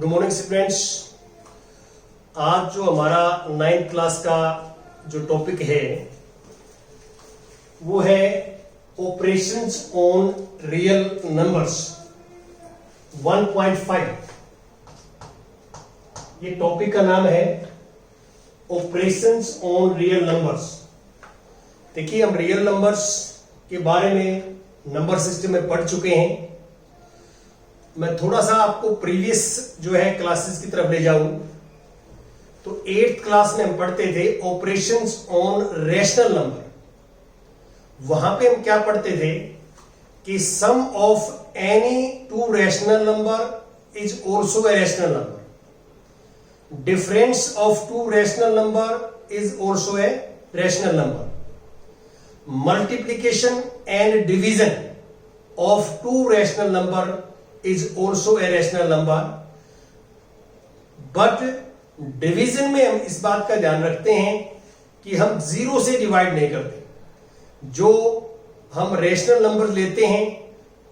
Good morning students. आज जो हमारा 9th क्लास का जो टॉपिक है वो है ऑपरेशंस ऑन रियल नंबर्स 1.5। ये टॉपिक का नाम है ऑपरेशंस ऑन रियल नंबर्स। देखिए, हम रियल नंबर्स के बारे में नंबर सिस्टम में पढ़ चुके हैं। मैं थोड़ा सा आपको प्रीवियस जो है क्लासेस की तरफ ले जाऊं तो 8th क्लास में हम पढ़ते थे ऑपरेशंस ऑन रैशनल नंबर। वहां पे हम क्या पढ़ते थे कि sum of any two rational number is also a rational number, difference of two rational number is also a rational number, multiplication and division of two rational number is also a rational number, but division में हम इस बात का ध्यान रखते हैं कि हम जीरो से डिवाइड नहीं करते। जो हम रैशनल नंबर लेते हैं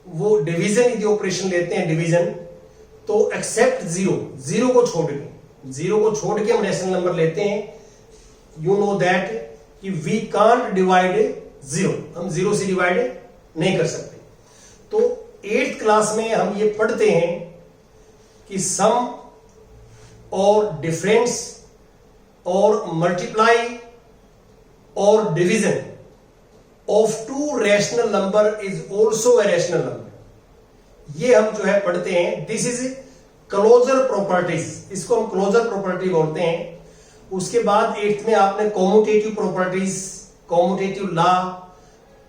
वो डिवीजन यदि ऑपरेशन लेते हैं डिवीजन, तो एक्सेप्ट जीरो को छोड़ के हम रैशनल नंबर लेते हैं। यू नो दैट कि वी कांट डिवाइड जीरो, हम जीरो से डिवाइड नहीं कर सकते। तो 8th क्लास में हम ये पढ़ते हैं कि सम और डिफरेंस और मल्टीप्लाई और division of two rational number is also a rational number. ये हम जो है पढ़ते हैं। दिस इज क्लोजर प्रॉपर्टीज, इसको हम क्लोजर प्रॉपर्टी बोलते हैं। उसके बाद 8th में आपने commutative properties, commutative law,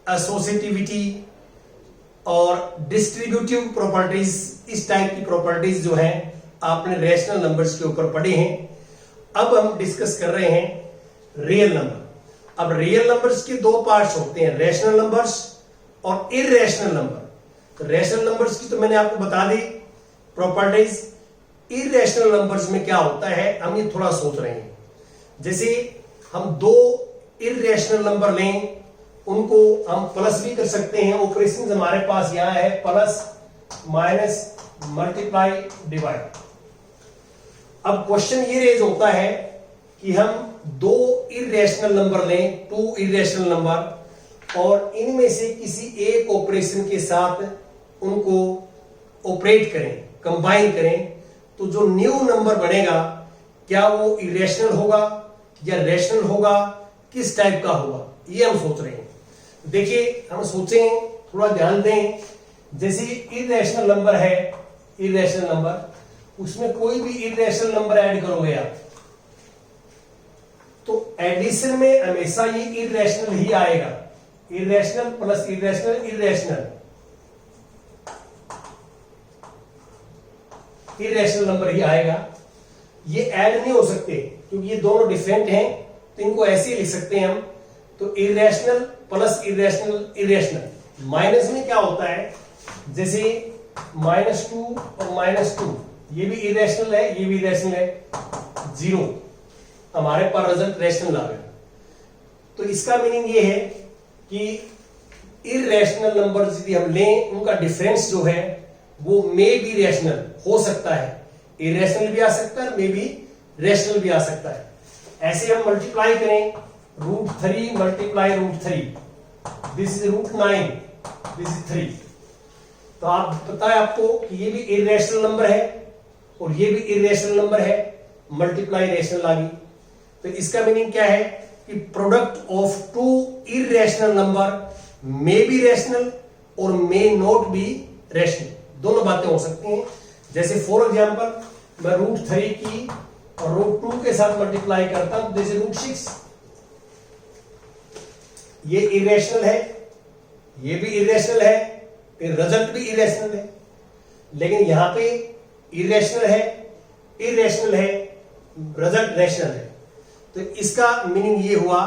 associativity और डिस्ट्रीब्यूटिव प्रॉपर्टीज, इस टाइप की प्रॉपर्टीज जो है आपने रैशनल नंबर्स के ऊपर पढ़े हैं। अब हम डिस्कस कर रहे हैं रियल नंबर। अब रियल नंबर्स के दो पार्ट्स होते हैं, रैशनल नंबर्स और इररैशनल नंबर। रैशनल नंबर्स की तो मैंने आपको बता दी प्रॉपर्टीज। इररैशनल नंबर्स में क्या होता है हम ये थोड़ा सोच रहे हैं। जैसे हम दो इररैशनल नंबर लें, उनको हम प्लस भी कर सकते हैं। ऑपरेशन हमारे पास यहां है प्लस माइनस मल्टीप्लाई डिवाइड। अब क्वेश्चन ये रेज होता है कि हम दो इररैशनल नंबर लें, टू इररैशनल नंबर, और इनमें से किसी एक ऑपरेशन के साथ उनको ऑपरेट करें, कंबाइन करें, तो जो न्यू नंबर बनेगा क्या वो इररैशनल होगा या रैशनल होगा, किस टाइप का होगा, ये हम सोच रहे हैं। देखिए, हम सोचें, थोड़ा ध्यान दें। जैसे इररैशनल नंबर है, इररैशनल नंबर, उसमें कोई भी इररैशनल नंबर ऐड करोगे आप, तो एडिशन में हमेशा ये इररैशनल ही आएगा। Irrational plus irrational, irrational number ही आएगा। ये ऐड नहीं हो सकते क्योंकि ये दोनों डिफरेंट हैं, तो इनको ऐसे ही लिख सकते हैं हम। तो इररैशनल प्लस इररैशनल। माइनस में क्या होता है, जैसे -2 और -2, ये भी इररैशनल है, ये भी इररैशनल है। 0 हमारे पास रिजल्ट रैशनल आ गया। तो इसका मीनिंग ये है कि इररैशनल नंबर्स यदि हम लें, उनका डिफरेंस जो है वो मे बी रैशनल हो सकता है। इररैशनल भी आ सकता है, मे बी रैशनल भी आ सकता है। ऐसे हम मल्टीप्लाई करें, √3 multiply √3, this is √9, this is 3। तो आप पता है आपको कि ये भी इररैशनल नंबर है और ये भी इररैशनल नंबर है, मल्टीप्लाई रैशनल आ गई। तो इसका मीनिंग क्या है कि product of two irrational number may be rational और मे नॉट बी रैशनल, दोनों बातें हो सकती हैं। जैसे फॉर एग्जांपल, मैं √3 की और √2 के साथ मल्टीप्लाई करता हूं, जैसे √6, ये इररैशनल है, ये भी इररैशनल है, फिर रिजल्ट भी इररैशनल है। लेकिन यहां पे इररैशनल है, रिजल्ट रैशनल है। तो इसका मीनिंग ये हुआ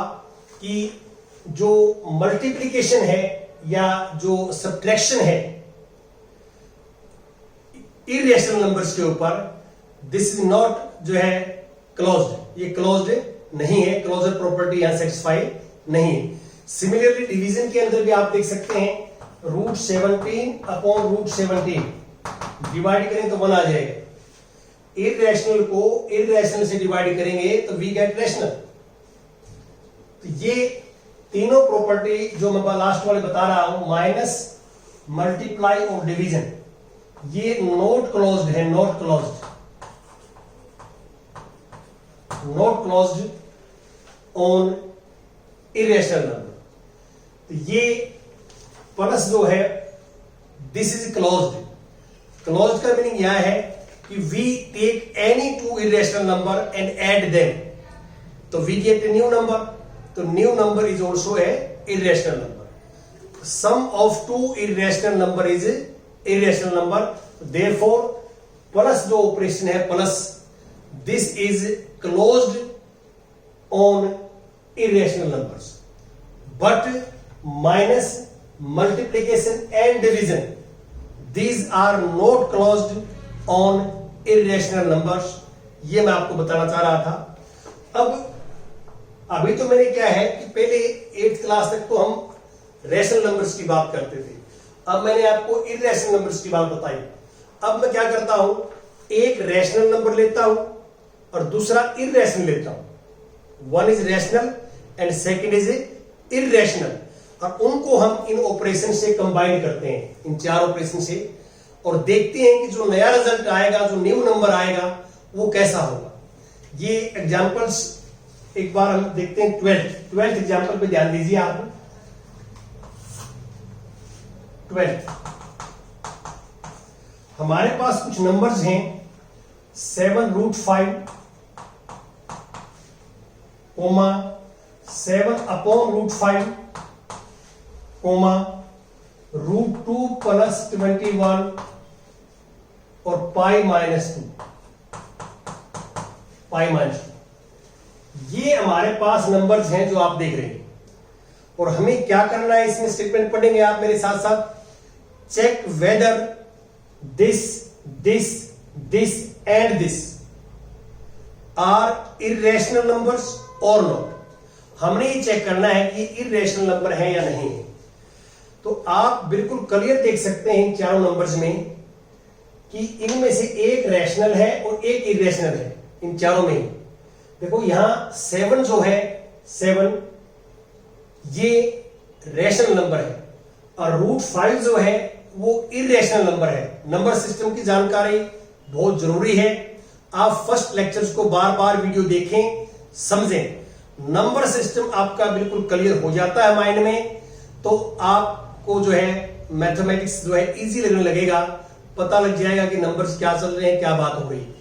कि जो मल्टीप्लिकेशन है या जो सब्ट्रैक्शन है इररैशनल नंबर्स के ऊपर, दिस इज नॉट जो है क्लोज्ड, ये क्लोज्ड नहीं है, क्लोजर प्रॉपर्टी यहां सेटिस्फाई नहीं है। सिमिलरली डिवीजन के अंदर भी आप देख सकते हैं, √17 अपॉन √17 डिवाइड करें तो 1 आ जाएगा। इरेशनल को इरेशनल से डिवाइड करेंगे तो वी गेट रेशनल। तो ये तीनों प्रॉपर्टी जो मैं लास्ट वाले बता रहा हूं, माइनस, मल्टीप्लाई और डिवीजन, ये नॉट क्लोज्ड है, not closed, not closed on irrational number. तो ये प्लस जो है दिस इज क्लोज्ड। क्लोज्ड का मीनिंग यह है कि we take any two irrational number and add them, तो we get a new number. तो new number is also a irrational number. Sum of two irrational number is irrational number. Therefore plus जो operation है plus, this is closed on irrational numbers. But minus, multiplication and division, these are not closed on irrational numbers। ये मैं आपको बताना चाह रहा था। अब अभी तो मैंने क्या है कि पहले 8th क्लास तक तो हम रैशनल नंबर्स की बात करते थे, अब मैंने आपको इरेशनल नंबर्स की बात बताई। अब मैं क्या करता हूं, एक रैशनल नंबर लेता हूं और दूसरा इरेशनल लेता हूं। One is rational and second is irrational, और उनको हम इन ऑपरेशन से कंबाइन करते हैं, इन 4 ऑपरेशन से, और देखते हैं कि जो नया रिजल्ट आएगा, जो न्यू नंबर आएगा, वो कैसा होगा। ये एग्जांपल्स एक बार हम देखते हैं। 12th एग्जांपल पे ध्यान दीजिए आप। 12th हमारे पास कुछ नंबर्स हैं 7√5, 7/√5, √2 + 21 और π-2, ये हमारे पास नंबर्स हैं जो आप देख रहे हैं। और हमें क्या करना है, इसमें स्टेटमेंट पढ़ेंगे आप मेरे साथ साथ। Check whether this and this are irrational numbers और नॉट। हमने ये चेक करना है कि इरेशनल नंबर है या नहीं है। तो आप बिल्कुल क्लियर देख सकते हैं इन चारों नंबर्स में कि इनमें से एक रैशनल है और एक इरेशनल है, इन चारों में। देखो यहां 7 जो है, 7 ये रैशनल नंबर है, और √5 जो है वो इरेशनल नंबर है। नंबर सिस्टम की जानकारी बहुत जरूरी है। आप फर्स्ट लेक्चर्स को बार बार वीडियो देखें, समझें। नंबर सिस्टम आपका बिल्कुल क्लियर हो जाता है माइंड में, तो आपको जो है मैथमेटिक्स जो है इजी लगने लगेगा, पता लग जाएगा कि नंबर्स क्या चल रहे हैं, क्या बात हो रही है।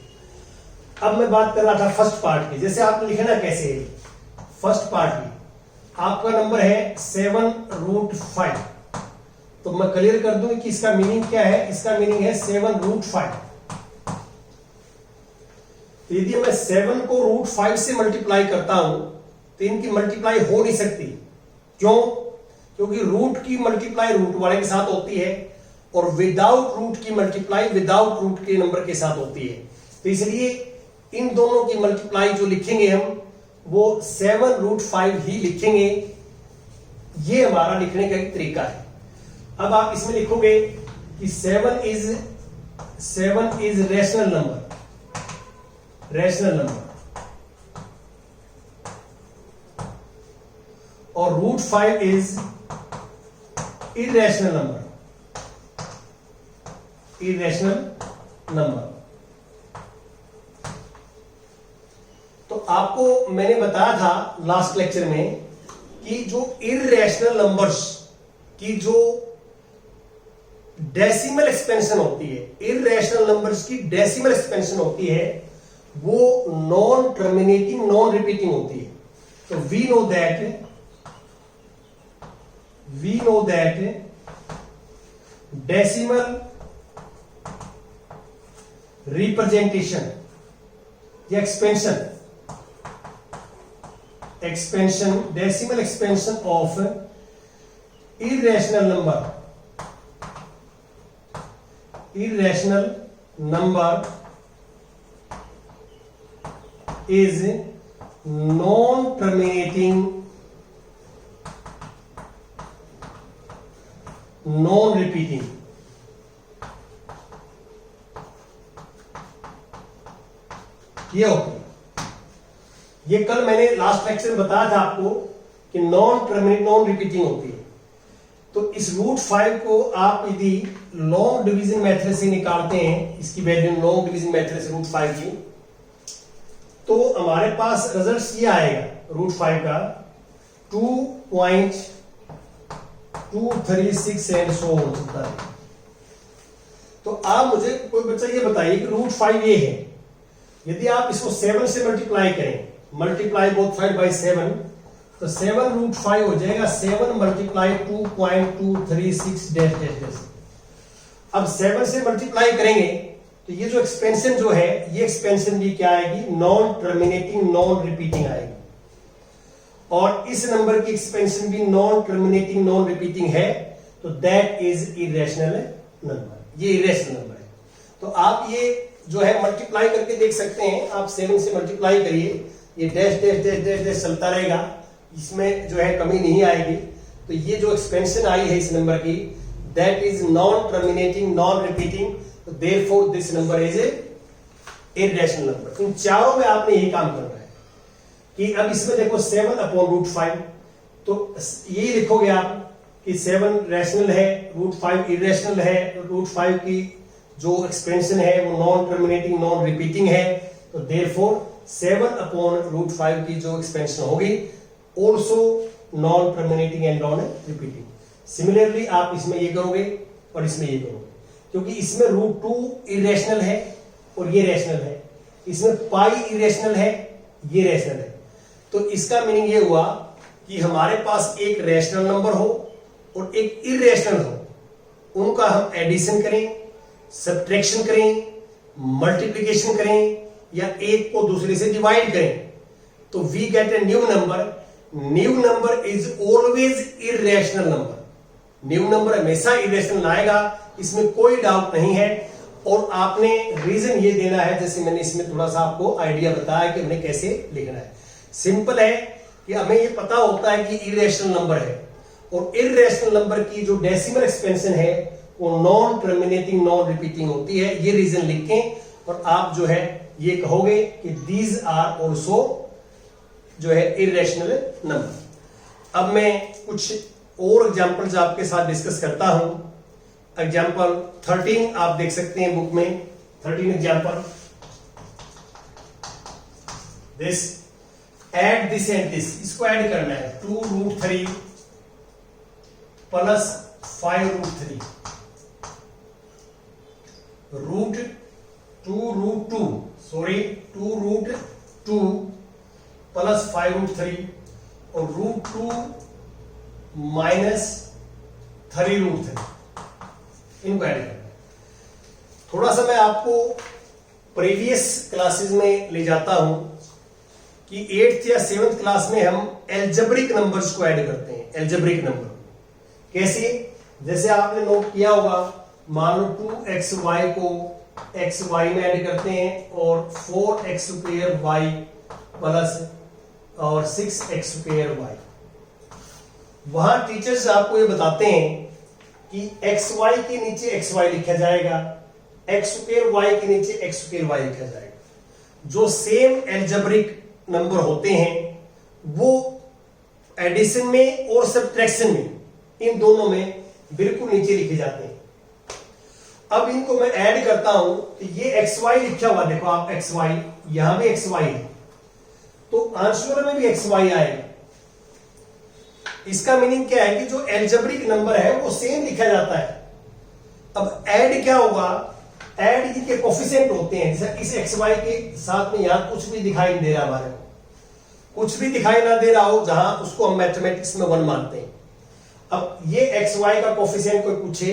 अब मैं बात कर रहा था फर्स्ट पार्ट की। जैसे आपने लिखना कैसे है, फर्स्ट पार्ट की आपका नंबर है 7√5, तो मैं क्लियर कर दूं कि इसका मीनिंग क्या है। इसका मीनिंग है 7√5। तो यदि मैं 7 को √5 से मल्टीप्लाई करता हूं तो इनकी मल्टीप्लाई हो नहीं सकती। क्यों? क्योंकि रूट की मल्टीप्लाई रूट वाले के साथ होती है, और विदाउट रूट की मल्टीप्लाई विदाउट रूट के नंबर के साथ होती है। तो इसलिए इन दोनों की मल्टीप्लाई जो लिखेंगे हम, वो 7√5 ही लिखेंगे। ये हमारा लिखने का एक तरीका है। अब आप इसमें लिखोगे कि 7 इज रैशनल नंबर, और √5 इज इरेशनल नंबर। तो आपको मैंने बताया था लास्ट लेक्चर में कि जो इरेशनल नंबर्स की जो डेसिमल एक्सपेंशन होती है, इरेशनल नंबर्स की डेसिमल एक्सपेंशन होती है, वो नॉन टर्मिनेटिंग, नॉन रिपीटिंग होती है। तो we know that decimal representation या expansion, decimal expansion of irrational number is non-terminating, non-repeating। ये होती है। ये कल मैंने लास्ट लेक्चर में बताया था आपको कि नॉन रिपीटिंग होती है। तो इस √5 को आप यदि लॉन्ग डिवीजन मेथड से निकालते हैं, इसकी वैल्यू लॉन्ग डिवीजन मेथड से √5 की, तो हमारे पास रिजल्ट ये आएगा √5 का 2.236 एंड सो हो सकता है। तो आप मुझे कोई बच्चा ये बताइए कि √5 ये है, यदि आप इसको 7 से मल्टीप्लाई करें, मल्टीप्लाई बोथ साइड बाई 7, तो 7 √5 हो जाएगा 7 मल्टीप्लाई 2.236 डैश डैश डैश। अब 7 से मल्टीप्लाई करेंगे तो ये जो एक्सपेंशन जो है, ये एक्सपेंशन भी क्या आएगी, नॉन टर्मिनेटिंग नॉन रिपीटिंग आएगी। और इस नंबर की एक्सपेंशन भी नॉन टर्मिनेटिंग नॉन रिपीटिंग है, तो दैट इज इरेशनल नंबर, ये इरेशनल नंबर है। तो आप ये जो है मल्टीप्लाई करके देख सकते हैं, आप 7 से मल्टीप्लाई करिए, ये dash dash dash dash dash चलता रहेगा, इसमें जो है कमी नहीं आएगी। तो ये जो एक्सपेंशन आई है इस नंबर की, that is non terminating non repeating, तो therefore this number is a irrational number. इन चारों में आपने यही काम करना है कि अब इसमें देखो 7/√5, तो यही लिखोगे आप कि 7 रैशनल है, √5 इरेशनल है, √5 की जो एक्सपेंशन है वो नॉन टर्मिनेटिंग नॉन रिपीटिंग है, तो देयरफॉर 7/√5 की जो एक्सपेंशन होगी also non terminating and non repeating. Similarly आप इसमें ये करोगे और इसमें ये करोगे, क्योंकि इसमें √2 इरेशनल है और ये रैशनल है, इसमें पाई इरेशनल है, ये रैशनल है। तो इसका मीनिंग ये हुआ कि हमारे पास एक रैशनल नंबर हो और एक इरेशनल हो, उनका हम एडिशन करें, सब्ट्रैक्शन करें, मल्टीप्लिकेशन करें, या एक को दूसरे से डिवाइड करें, तो we get a new number. New number is always irrational number, new number हमेशा इरेशनल आएगा, इसमें कोई डाउट नहीं है। और आपने रीजन ये देना है, जैसे मैंने इसमें थोड़ा सा आपको आइडिया बताया कि हमने कैसे लिखना है। सिंपल है कि हमें ये पता होता है कि इरेशनल नंबर है, और इरेशनल नंबर की जो डेसिमल एक्सपेंशन है वो नॉन टर्मिनेटिंग नॉन रिपीटिंग होती है। ये रीजन लिखें और आप जो है ये कहोगे कि दीज आर ऑल्सो जो है इरेशनल नंबर। अब मैं कुछ और एग्जांपल्स आपके साथ डिस्कस करता हूं। एग्जांपल 13 आप देख सकते हैं बुक में, 13 example, this add this and this, इसको ऐड करना है 2√3 प्लस 5√3 2√2 प्लस 5√3 और √2 माइनस 3√3, इनको ऐड करना। थोड़ा सा मैं आपको प्रीवियस क्लासेस में ले जाता हूं कि 8th या 7th क्लास में हम एल्जेब्रिक नंबर्स को ऐड करते हैं। एल्जेब्रिक नंबर कैसे, जैसे आपने नोट किया होगा, मान लो 2xy को xy में ऐड करते हैं और 4x² प्लस और 6x²। वहां टीचर्स आपको ये बताते हैं कि xy के नीचे xy लिखा जाएगा, x² के नीचे x² लिखा जाएगा। जो सेम एल्जेब्रिक नंबर होते हैं वो एडिशन में और सब्ट्रैक्शन में, इन दोनों में बिल्कुल नीचे लिखे जाते हैं। अब इनको मैं ऐड करता हूं तो ये xy लिखा हुआ, देखो आप xy, यहां भी xy है, तो आंसर में भी xy आएगा। इसका मीनिंग क्या है कि जो एल्जेब्रिक नंबर है वो सेम लिखा जाता है। अब ऐड क्या होगा, ऐड के कोफिशिएंट होते हैं, जैसे इस xy के साथ में यहां कुछ भी दिखाई नहीं दे रहा, हमारे को कुछ भी दिखाई ना दे रहा हो, जहां उसको हम मैथमेटिक्स में 1 मानते हैं। अब ये xy का कोफिशिएंट कोई पूछे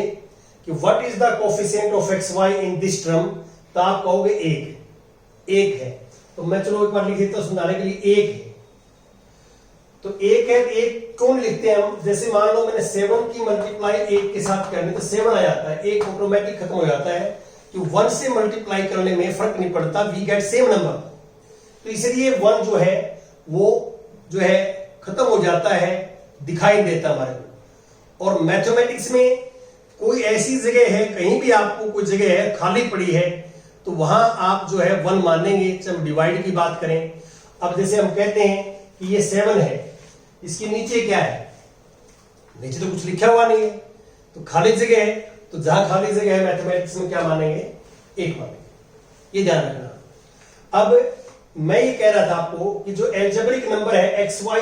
कि what is the coefficient of xy in this term, तो आप कहोगे 1 है। तो मैं चलो एक बार लिख देता हूं समझाने के लिए, 1 है। तो 1 है, 1 कौन लिखते हैं हम, जैसे मान लो मैंने 7 की मल्टीप्लाई 1 के साथ करनी तो 7 आ जाता है, 1 ऑटोमेटिक खत्म हो जाता है, कि 1 से मल्टीप्लाई करने में फर्क नहीं पड़ता, वी गेट सेम नंबर। तो इसलिए 1 जो है वो जो है खत्म हो जाता है, दिखाई देता हमारे को। और मैथमेटिक्स में कोई ऐसी जगह है, कहीं भी आपको कोई जगह है खाली पड़ी है, तो वहां आप जो है 1 मानेंगे जब डिवाइड की बात करें। अब जैसे हम कहते हैं कि ये 7 है, इसके नीचे क्या है, नीचे तो कुछ लिखा हुआ नहीं है, तो खाली जगह है, तो जहां खाली जगह है मैथमेटिक्स में क्या मानेंगे, 1 मानेंगे, ये ध्यान रखना। अब मैं ये कह रहा था आपको कि जो एल्जेब्रिक नंबर है xy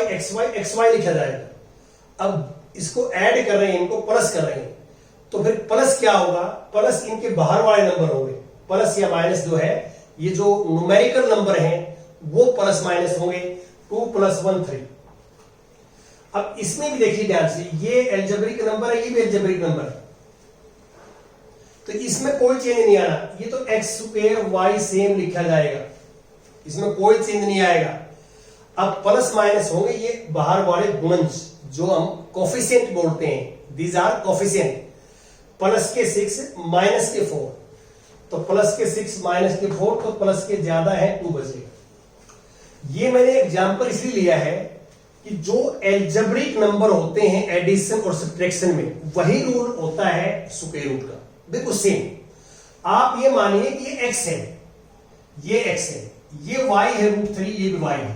लिखा जाएगा। अब इसको ऐड कर रहे हैं, इनको प्लस कर रहे हैं, तो फिर प्लस क्या होगा, प्लस इनके बाहर वाले नंबर होंगे, प्लस या माइनस जो है, ये जो न्यूमेरिकल नंबर हैं वो प्लस माइनस होंगे, 2 + 1 3। अब इसमें भी देखिए ध्यान से, ये एल्जेब्रिक नंबर है, ये भी एल्जेब्रिक नंबर है, तो इसमें कोई चेंज नहीं आना, ये तो x² y सेम लिखा जाएगा, इसमें कोई चेंज नहीं आएगा। अब प्लस माइनस होंगे ये बाहर वाले गुणज जो हम कोफिशिएंट बोलते हैं, दीज आर कोफिशिएंट। प्लस के 6 माइनस के 4, तो प्लस के 6 माइनस के 4, तो प्लस के ज्यादा है 2 बचेगा। ये मैंने एग्जांपल इसलिए लिया है कि जो एल्जेब्रिक नंबर होते हैं एडिशन और सब्ट्रैक्शन में, वही रूल होता है स्क्वायर रूट का, बिल्कुल सेम। आप ये मानिए कि ये x है, ये x है, ये y है √3, ये भी y है,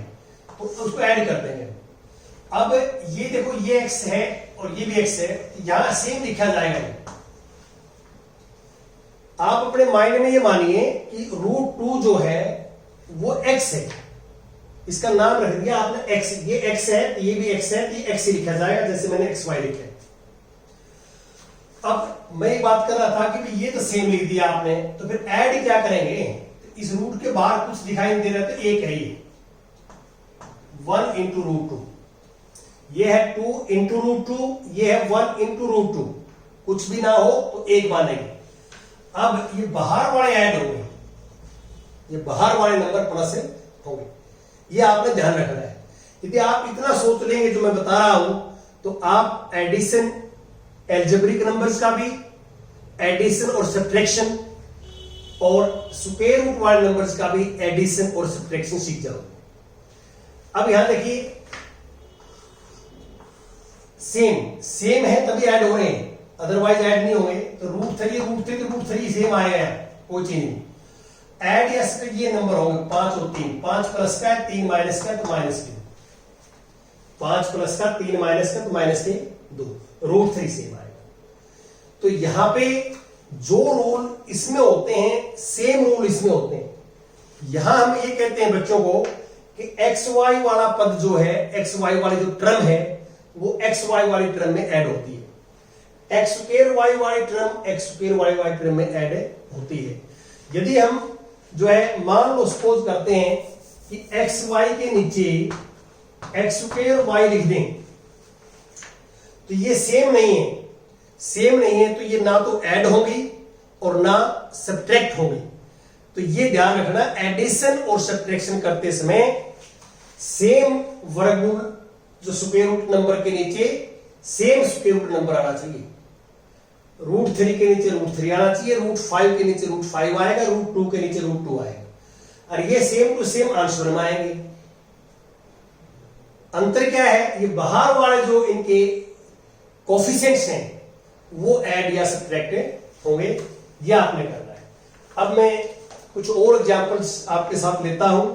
तो उसको ऐड कर देंगे। अब ये देखो, ये x है और ये भी x है, यहां सेम लिखा जाएगा। आप अपने माइंड में ये मानिए कि √2 जो है वो x है, इसका नाम रख दिया आपने x, ये x है, ये भी x है, ये x ही लिखा जाएगा, जैसे मैंने xy लिखा है। अब मैं ये बात कर रहा था कि भाई ये तो सेम लिख दिया आपने, तो फिर ऐड क्या करेंगे, इस रूट के बाहर कुछ दिखाई नहीं दे रहा, तो 1 है, ये 1 × √2, ये है 2 × √2, ये है 1 × √2, कुछ भी ना हो तो 1 मानेंगे। अब ये बाहर वाले ऐड होंगे, ये बाहर वाले नंबर प्लस होंगे, ये आपने ध्यान रखना है। यदि आप इतना सोच लेंगे जो मैं बता रहा हूं, तो आप एडिशन, एल्जेब्रिक नंबर्स का भी, एडिशन और सब्ट्रैक्शन और स्क्वायर रूट वाले नंबर्स का भी एडिशन और सब्ट्रैक्शन सीख जाओगे। अब यहां देखिए, सेम है तभी ऐड हो रहे हैं, अदरवाइज ऐड नहीं होंगे। तो √3 सेम आएगा, कोई चीज नहीं। ऐड या सब्ट्रैक्ट ये नंबर होंगे 5 और 3, 5 प्लस का 3 माइनस का तो -3, 5 प्लस का 3 माइनस का तो -2, √3 सेम आएगा। तो यहां पे जो रूल इसमें होते हैं, सेम रूल इसमें होते हैं। यहां हम ये कहते हैं बच्चों को कि xy वाला पद जो है, xy वाली जो टर्म है, वो xy वाली टर्म में ऐड होती है, x² y वाली टर्म x² y वाली टर्म में ऐड होती है। यदि हम जो है मान लो सपोज करते हैं कि xy के नीचे x² y लिख दें, तो ये सेम नहीं है, तो ये ना तो ऐड होगी और ना सब्ट्रैक्ट होगी। तो ये ध्यान रखना, एडिशन और सब्ट्रैक्शन करते समय सेम वर्गमूल जो स्क्वायर रूट नंबर के नीचे सेम स्क्वायर रूट नंबर आना चाहिए। √3 के नीचे √3 आना चाहिए, √5 के नीचे √5 आएगा, √2 के नीचे √2 आएगा, और ये सेम टू सेम आंसर में आएंगे। अंतर क्या है, ये बाहर वाले जो इनके कोफिशिएंट्स हैं वो ऐड या सब्ट्रैक्ट होंगे, ये आपने करना है। अब मैं कुछ और एग्जांपल्स आपके साथ लेता हूं।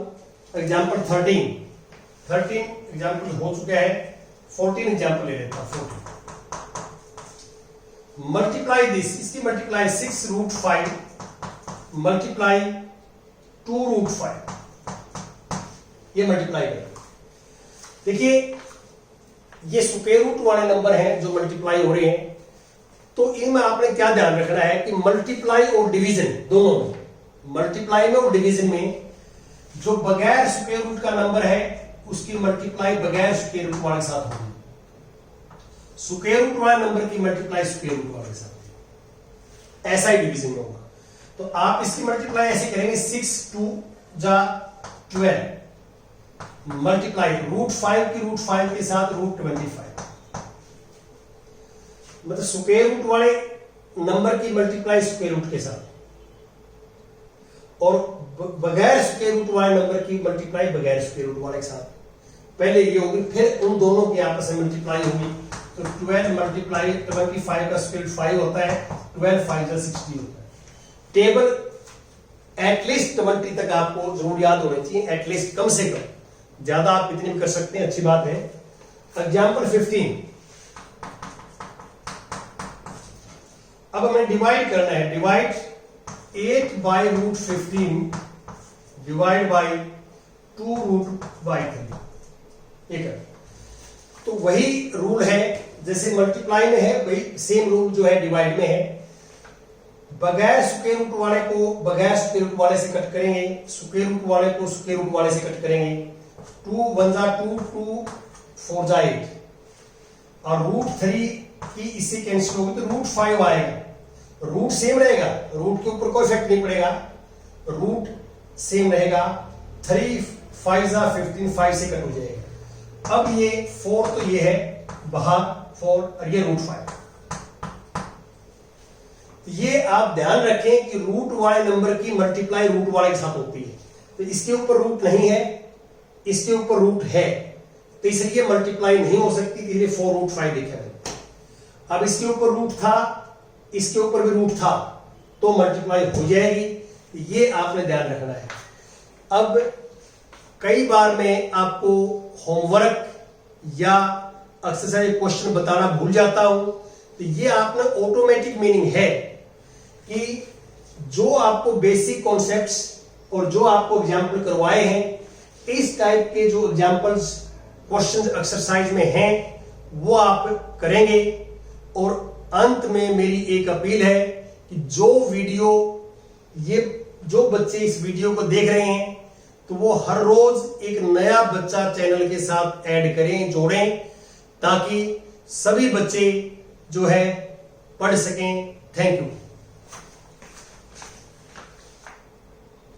एग्जांपल 13 एग्जांपल हो चुका है, 14 एग्जांपल ले लेता हूं। 14 मल्टीप्लाई दिस, इसकी मल्टीप्लाई 6 √5 मल्टीप्लाई 2 √5, ये मल्टीप्लाई करें। देखिए ये स्क्वायर रूट वाले नंबर हैं जो मल्टीप्लाई हो रहे हैं, तो इनमें आपने क्या ध्यान रखना है कि मल्टीप्लाई और डिवीजन दोनों में, मल्टीप्लाई में और डिवीजन में जो बगैर स्क्वायर रूट का नंबर है उसकी मल्टीप्लाई बगैर स्क्वायर रूट वाले के साथ होगी, स्क्वायर रूट वाले नंबर की मल्टीप्लाई स्क्वायर रूट वाले के साथ, ऐसा ही डिवीजन में होगा। तो आप इसकी मल्टीप्लाई ऐसे करेंगे, 6 2 जा 12 मल्टीप्लाई √5 की √5 के साथ √25, मतलब स्क्वायर रूट वाले नंबर की मल्टीप्लाई स्क्वायर रूट के साथ, और बगैर स्क्वायर रूट वाले नंबर की मल्टीप्लाई बगैर स्क्वायर रूट वाले के साथ। पहले ये होगी, फिर उन दोनों की आपस में मल्टीप्लाई होगी। तो 12 मल्टीप्लाई 25 का स्क्वायर 5 होता है, 12 5 60 होता है। टेबल एटलीस्ट 20 तक आपको जरूर याद होने चाहिए, एटलीस्ट कम से कम, ज्यादा आप इतनी भी कर सकते हैं, अच्छी बात है। एग्जाम्पल 15, अब हमें डिवाइड करना है, डिवाइड 8/√15 डिवाइड बाई 2√3, ठीक है। तो वही रूल है जैसे मल्टीप्लाई में है, वही सेम रूल जो है डिवाइड में है। बगैर स्क्वायर रूट वाले को बगैर स्क्वायर रूट वाले से कट करेंगे, स्क्वायर रूट वाले को स्क्वायर रूट वाले से कट करेंगे। 2 1 जा 2, 2 4 जा 8, और √3 की इससे कैंसिल होगी तो √5 आएगा। रूट सेम रहेगा, रूट के ऊपर कोई इफेक्ट नहीं पड़ेगा, रूट सेम रहेगा। 3 5 जा 15, 5 से कट हो जाएगा। अब ये 4 तो ये है बाहर 4, और ये √5। ये आप ध्यान रखें कि रूट वाले नंबर की मल्टीप्लाई रूट वाले के साथ होती है। तो इसके ऊपर रूट नहीं है, इसके ऊपर रूट है, तो इसलिए मल्टीप्लाई नहीं हो सकती, इसलिए 4√5 लिखा है। अब इसके ऊपर रूट था, इसके ऊपर भी रूट था, तो मल्टीप्लाई हो जाएगी। ये आपने ध्यान रखना है। अब कई बार मैं आपको होमवर्क या एक्सरसाइज क्वेश्चन बताना भूल जाता हूं, तो ये आपने ऑटोमेटिक मीनिंग है कि जो आपको बेसिक कॉन्सेप्ट्स और जो आपको एग्जाम्पल करवाए हैं, इस टाइप के जो एग्जाम्पल्स क्वेश्चन एक्सरसाइज में हैं वो आप करेंगे। और अंत में मेरी एक अपील है कि जो बच्चे इस वीडियो को देख रहे हैं, तो वो हर रोज एक नया बच्चा चैनल के साथ ऐड करें, जोड़ें, ताकि सभी बच्चे जो है पढ़ सकें। Thank you.